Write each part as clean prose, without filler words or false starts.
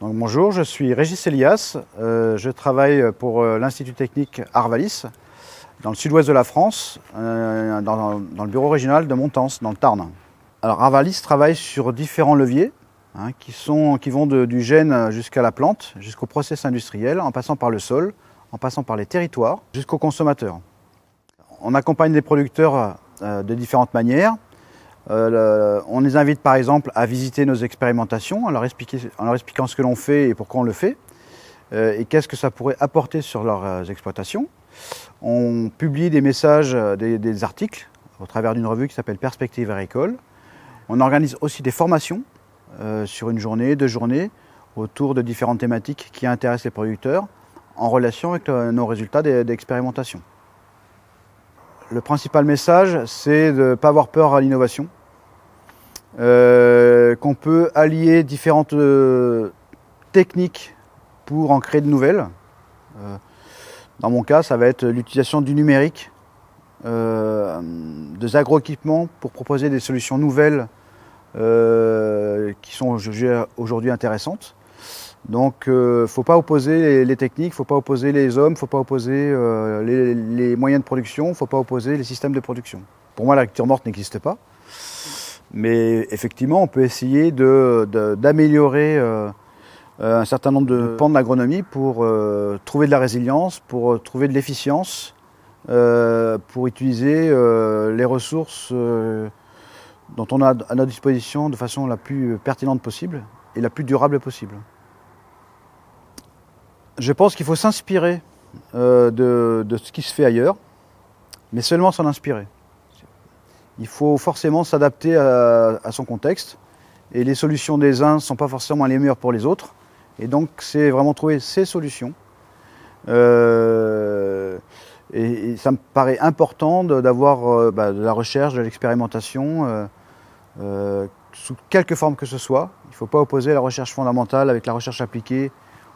Donc, bonjour, je suis Régis Elias, je travaille pour l'Institut technique Arvalis, dans le sud-ouest de la France, dans le bureau régional de Montans, dans le Tarn. Alors Arvalis travaille sur différents leviers qui vont du gène jusqu'à la plante, jusqu'au process industriel, en passant par le sol, en passant par les territoires, jusqu'aux consommateurs. On accompagne les producteurs de différentes manières. On les invite par exemple à visiter nos expérimentations, en leur expliquant ce que l'on fait et pourquoi on le fait, et qu'est-ce que ça pourrait apporter sur leurs exploitations. On publie des messages, des articles, au travers d'une revue qui s'appelle Perspectives agricoles. On organise aussi des formations sur une journée, 2 journées, autour de différentes thématiques qui intéressent les producteurs, en relation avec nos résultats d'expérimentation. Le principal message, c'est de ne pas avoir peur à l'innovation, qu'on peut allier différentes techniques pour en créer de nouvelles. Dans mon cas, ça va être l'utilisation du numérique, des agroéquipements pour proposer des solutions nouvelles qui sont aujourd'hui intéressantes. Donc, il ne faut pas opposer les techniques, il ne faut pas opposer les hommes, il ne faut pas opposer les moyens de production, il ne faut pas opposer les systèmes de production. Pour moi, l'agriculture morte n'existe pas. Mais effectivement, on peut essayer d'améliorer un certain nombre de pans de l'agronomie pour trouver de la résilience, pour trouver de l'efficience, pour utiliser les ressources dont on a à notre disposition de façon la plus pertinente possible et la plus durable possible. Je pense qu'il faut s'inspirer de ce qui se fait ailleurs, mais seulement s'en inspirer. Il faut forcément s'adapter à son contexte, et les solutions des uns ne sont pas forcément les meilleures pour les autres, et donc c'est vraiment trouver ces solutions. Et ça me paraît important d'avoir de la recherche, de l'expérimentation, sous quelque forme que ce soit. Il ne faut pas opposer la recherche fondamentale avec la recherche appliquée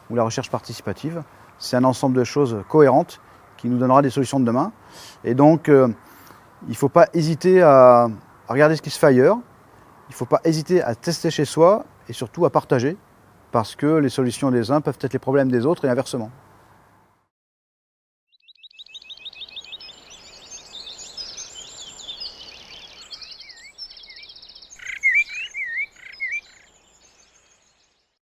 ou la recherche participative. C'est un ensemble de choses cohérentes qui nous donnera des solutions de demain. Et donc, il ne faut pas hésiter à regarder ce qui se fait ailleurs. Il ne faut pas hésiter à tester chez soi et surtout à partager, parce que les solutions des uns peuvent être les problèmes des autres et inversement.